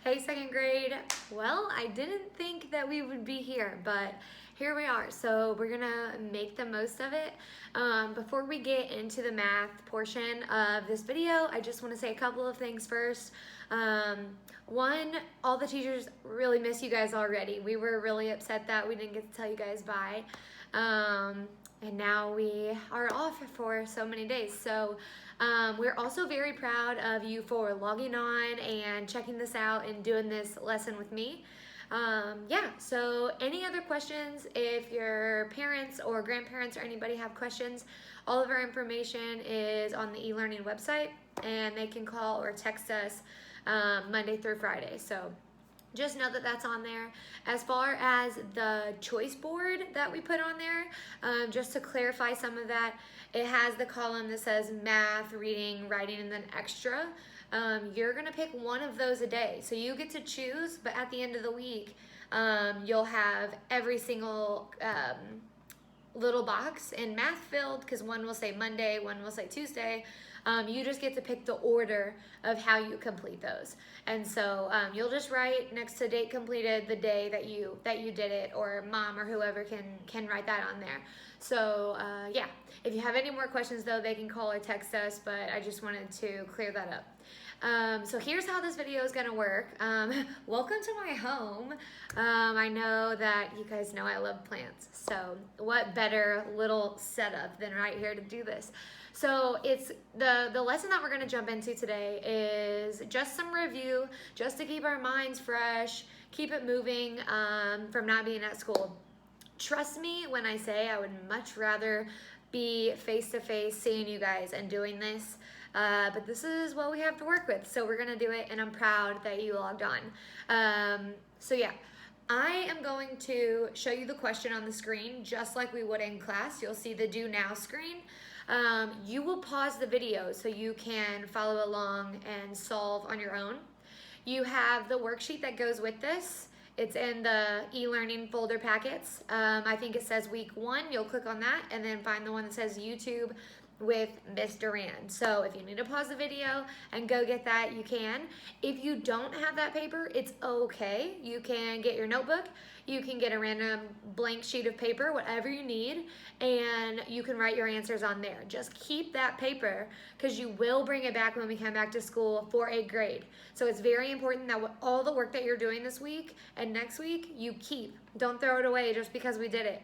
Hey, second grade. Well, I didn't think that we would be here, but here we are. So we're gonna make the most of it. Before we get into the math portion of this video, I just wanna say a couple of things first. One, all the teachers really miss you guys already. We were really upset that we didn't get to tell you guys bye. And now we are off for so many days. So we're also very proud of you for logging on and checking this out and doing this lesson with me. Yeah, so any other questions, if your parents or grandparents or anybody have questions, all of our information is on the e-learning website, and they can call or text us Monday through Friday. So just know that that's on there. As far as the choice board that we put on there, just to clarify some of that, it has the column that says math, reading, writing, and then extra. You're gonna pick one of those a day. So you get to choose, but at the end of the week, you'll have every single little box in math filled, because one will say Monday, one will say Tuesday. You just get to pick the order of how you complete those. And so you'll just write next to date completed the day that you did it, or mom or whoever can write that on there. So yeah, if you have any more questions though, they can call or text us, but I just wanted to clear that up. So here's how this video is gonna work. Welcome to my home. I know that you guys know I love plants, so what better little setup than right here to do this. So it's the lesson that we're gonna jump into today is just some review, just to keep our minds fresh, keep it moving from not being at school. Trust me when I say I would much rather be face-to-face seeing you guys and doing this. But this is what we have to work with, so we're gonna do it, and I'm proud that you logged on. So yeah, I am going to show you the question on the screen just like we would in class. You'll see the do now screen. You will pause the video so you can follow along and solve on your own. You have the worksheet that goes with this. It's in the e-learning folder packets. I think it says week 1. You'll click on that and then find the one that says YouTube with Miss Duran. So if you need to pause the video and go get that, you can. If you don't have that paper, it's okay. You can get your notebook, you can get a random blank sheet of paper, whatever you need, and you can write your answers on there. Just keep that paper, because you will bring it back when we come back to school for 8th grade. So it's very important that all the work that you're doing this week and next week, you keep. Don't throw it away just because we did it.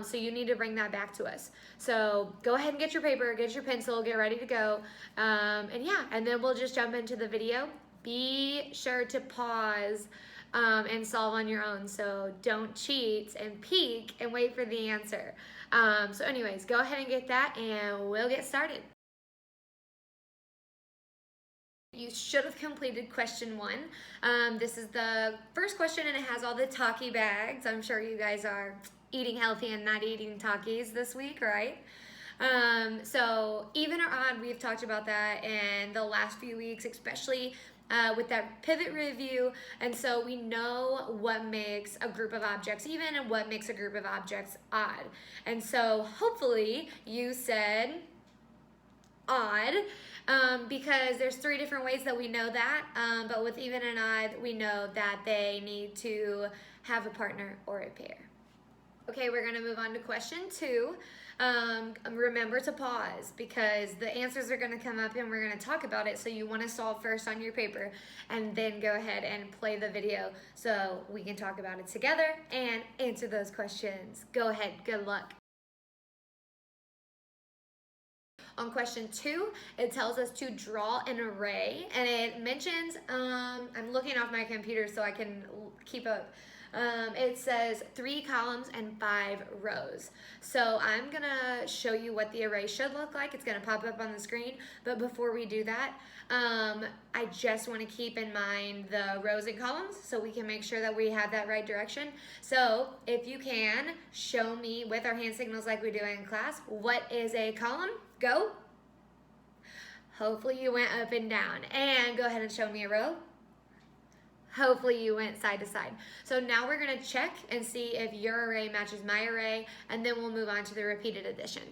So you need to bring that back to us. So go ahead and get your paper, get your pencil, get ready to go. And yeah, and then we'll just jump into the video. Be sure to pause and solve on your own. So don't cheat and peek and wait for the answer. So anyways, go ahead and get that and we'll get started. You should have completed question 1. This is the first question, and it has all the Talkie bags. I'm sure you guys are eating healthy and not eating Talkies this week, right? So even or odd, we've talked about that in the last few weeks, especially with that pivot review. And so we know what makes a group of objects even and what makes a group of objects odd. And so hopefully you said odd, because there's 3 different ways that we know that, but with even and odd, we know that they need to have a partner or a pair. Okay, we're gonna move on to question 2. Remember to pause, because the answers are gonna come up and we're gonna talk about it, so you wanna solve first on your paper and then go ahead and play the video so we can talk about it together and answer those questions. Go ahead, good luck. On question 2, it tells us to draw an array, and it mentions, I'm looking off my computer so I can keep up. It says 3 columns and 5 rows. So I'm gonna show you what the array should look like. It's gonna pop up on the screen, but before we do that, I just wanna keep in mind the rows and columns so we can make sure that we have that right direction. So if you can, show me with our hand signals like we do in class, what is a column? Go. Hopefully you went up and down. And go ahead and show me a row. Hopefully you went side to side. So now we're gonna check and see if your array matches my array, and then we'll move on to the repeated addition.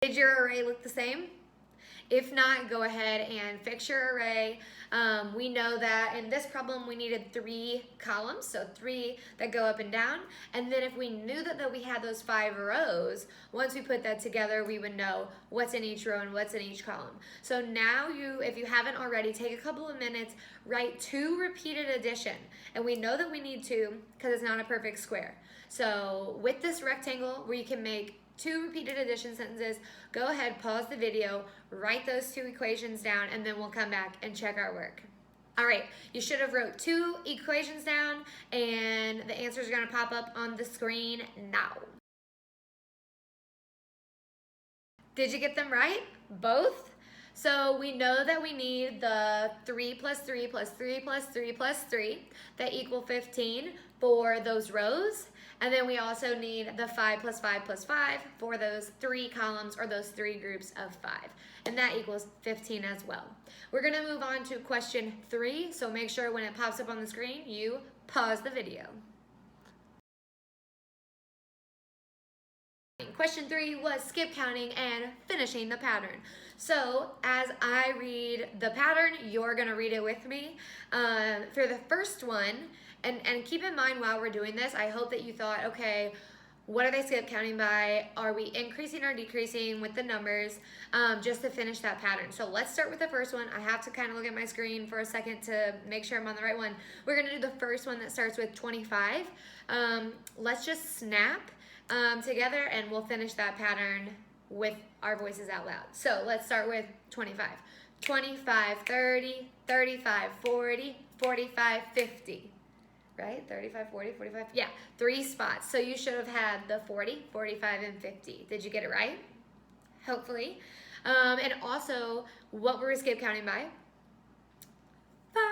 Did your array look the same? If not, go ahead and fix your array. We know that in this problem we needed 3 columns, so 3 that go up and down. And then if we knew that we had those 5 rows, once we put that together, we would know what's in each row and what's in each column. So now if you haven't already, take a couple of minutes, write 2 repeated addition. And we know that we need 2 because it's not a perfect square. So with this rectangle where you can make 2 repeated addition sentences, go ahead, pause the video, write those 2 equations down, and then we'll come back and check our work. All right, you should have wrote 2 equations down, and the answers are gonna pop up on the screen now. Did you get them right? Both? So we know that we need the 3 plus 3 plus 3 plus 3 plus 3 that equal 15 for those rows. And then we also need the 5 plus 5 plus 5 for those 3 columns or those 3 groups of 5. And that equals 15 as well. We're gonna move on to question 3. So make sure when it pops up on the screen, you pause the video. Question 3 was skip counting and finishing the pattern. So as I read the pattern, you're gonna read it with me. For the first one, and keep in mind while we're doing this, I hope that you thought, okay, what are they skip counting by? Are we increasing or decreasing with the numbers just to finish that pattern? So let's start with the first one. I have to kind of look at my screen for a second to make sure I'm on the right one. We're gonna do the first one that starts with 25. Let's just snap together and we'll finish that pattern with our voices out loud. So let's start with 25. 25, 30, 35, 40, 45, 50. Right? 35, 40, 45. Yeah, 3 spots. So you should have had the 40, 45, and 50. Did you get it right? Hopefully. And also, what were we skip counting by? 5.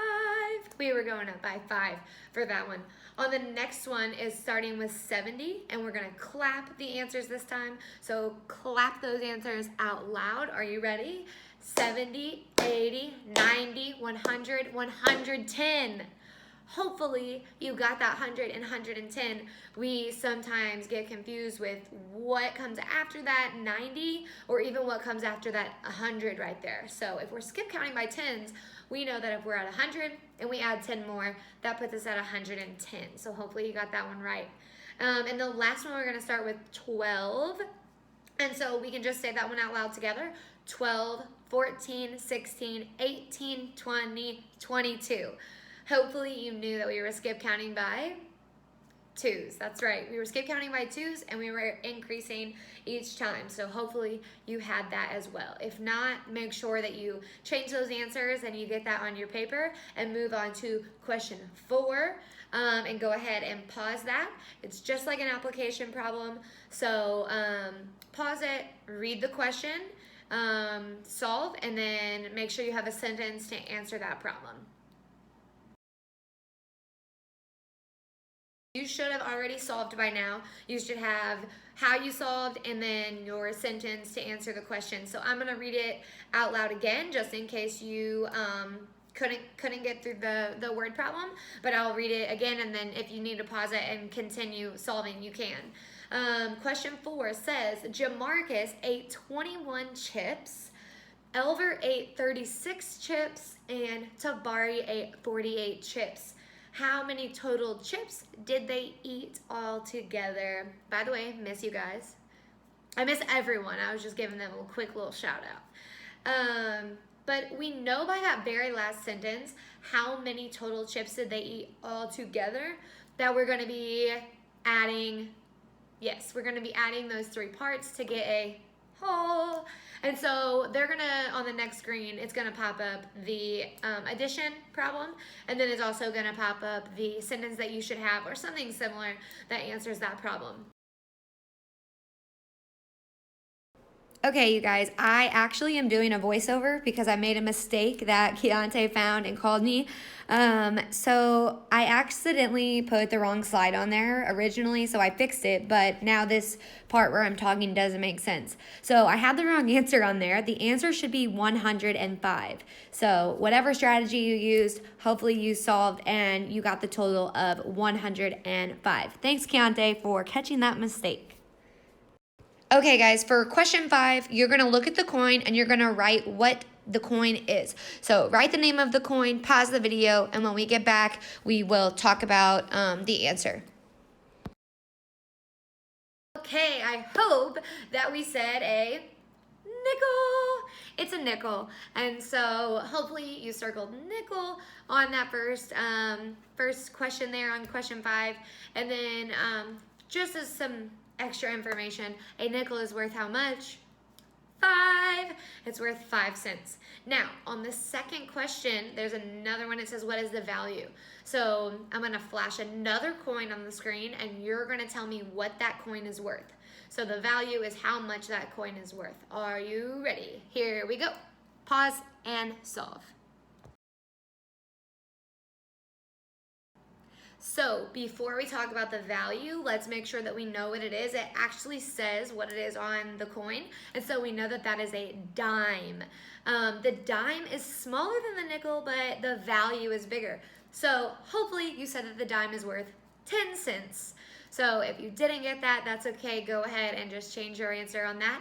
We were going up by 5 for that one. On the next one is starting with 70, and we're gonna clap the answers this time. So clap those answers out loud. Are you ready? 70, 80, 90, 100, 110. Hopefully you got that 100 and 110. We sometimes get confused with what comes after that 90 or even what comes after that 100 right there. So if we're skip counting by tens, we know that if we're at 100 and we add 10 more, that puts us at 110. So hopefully you got that one right. And the last one, we're gonna start with 12. And so we can just say that one out loud together. 12, 14, 16, 18, 20, 22. Hopefully you knew that we were skip counting by 2s. That's right. We were skip counting by 2s and we were increasing each time. So hopefully you had that as well. If not, make sure that you change those answers and you get that on your paper and move on to question 4 and go ahead and pause that. It's just like an application problem. So pause it, read the question, solve, and then make sure you have a sentence to answer that problem. You should have already solved by now. You should have how you solved and then your sentence to answer the question. So I'm gonna read it out loud again just in case you couldn't get through the word problem, but I'll read it again, and then if you need to pause it and continue solving, you can. Question 4 says, Jamarcus ate 21 chips, Elver ate 36 chips, and Tabari ate 48 chips. How many total chips did they eat all together? By the way, miss you guys. I miss everyone. I was just giving them a quick little shout out. But we know by that very last sentence how many total chips did they eat all together, that we're going to be adding, yes, we're going to be adding those 3 parts to get a whole. And so they're gonna, on the next screen, it's gonna pop up the addition problem, and then it's also gonna pop up the sentence that you should have or something similar that answers that problem. Okay, you guys, I actually am doing a voiceover because I made a mistake that Keontae found and called me. So I accidentally put the wrong slide on there originally, so I fixed it, but now this part where I'm talking doesn't make sense. So I had the wrong answer on there. The answer should be 105. So whatever strategy you used, hopefully you solved and you got the total of 105. Thanks, Keontae, for catching that mistake. Okay, guys, for question 5, you're going to look at the coin and you're going to write what the coin is. So write the name of the coin, pause the video, and when we get back, we will talk about the answer. Okay, I hope that we said a nickel. It's a nickel. And so hopefully you circled nickel on that first question there on question 5. And then just as some extra information, a nickel is worth how much? 5. It's worth 5 cents. Now, on the second question, there's another one. It says, what is the value? So I'm going to flash another coin on the screen, and you're going to tell me what that coin is worth. So the value is how much that coin is worth. Are you ready? Here we go. Pause and solve. So before we talk about the value, let's make sure that we know what it is. It actually says what it is on the coin, and so we know that that is a dime. The dime is smaller than the nickel, but the value is bigger. So hopefully you said that the dime is worth 10 cents. So if you didn't get that, that's okay. Go ahead and just change your answer on that.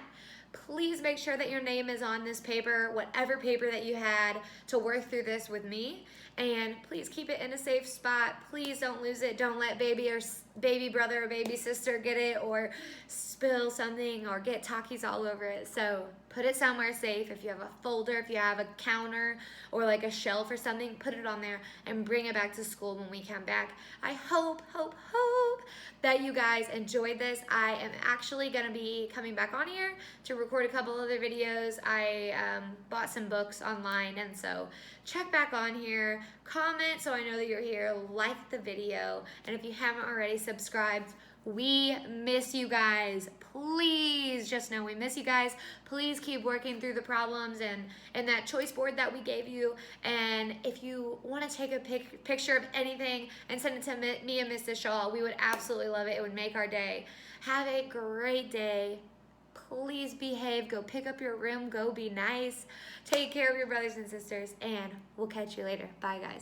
Please make sure that your name is on this paper, whatever paper that you had to work through this with me. And please keep it in a safe spot. Please don't lose it. Don't let baby brother or baby sister get it or spill something or get Takis all over it. So put it somewhere safe. If you have a folder, if you have a counter or like a shelf or something, put it on there and bring it back to school when we come back. I hope that you guys enjoyed this. I am actually going to be coming back on here to record a couple other videos. I bought some books online, and so check back on here, comment so I know that you're here, like the video, and if you haven't already subscribed, we miss you guys. Please just know we miss you guys. Please keep working through the problems and that choice board that we gave you. And if you want to take a picture of anything and send it to me and Mr. Shaw, we would absolutely love it. It would make our day. Have a great day. Please behave. Go pick up your room. Go be nice. Take care of your brothers and sisters. And we'll catch you later. Bye, guys.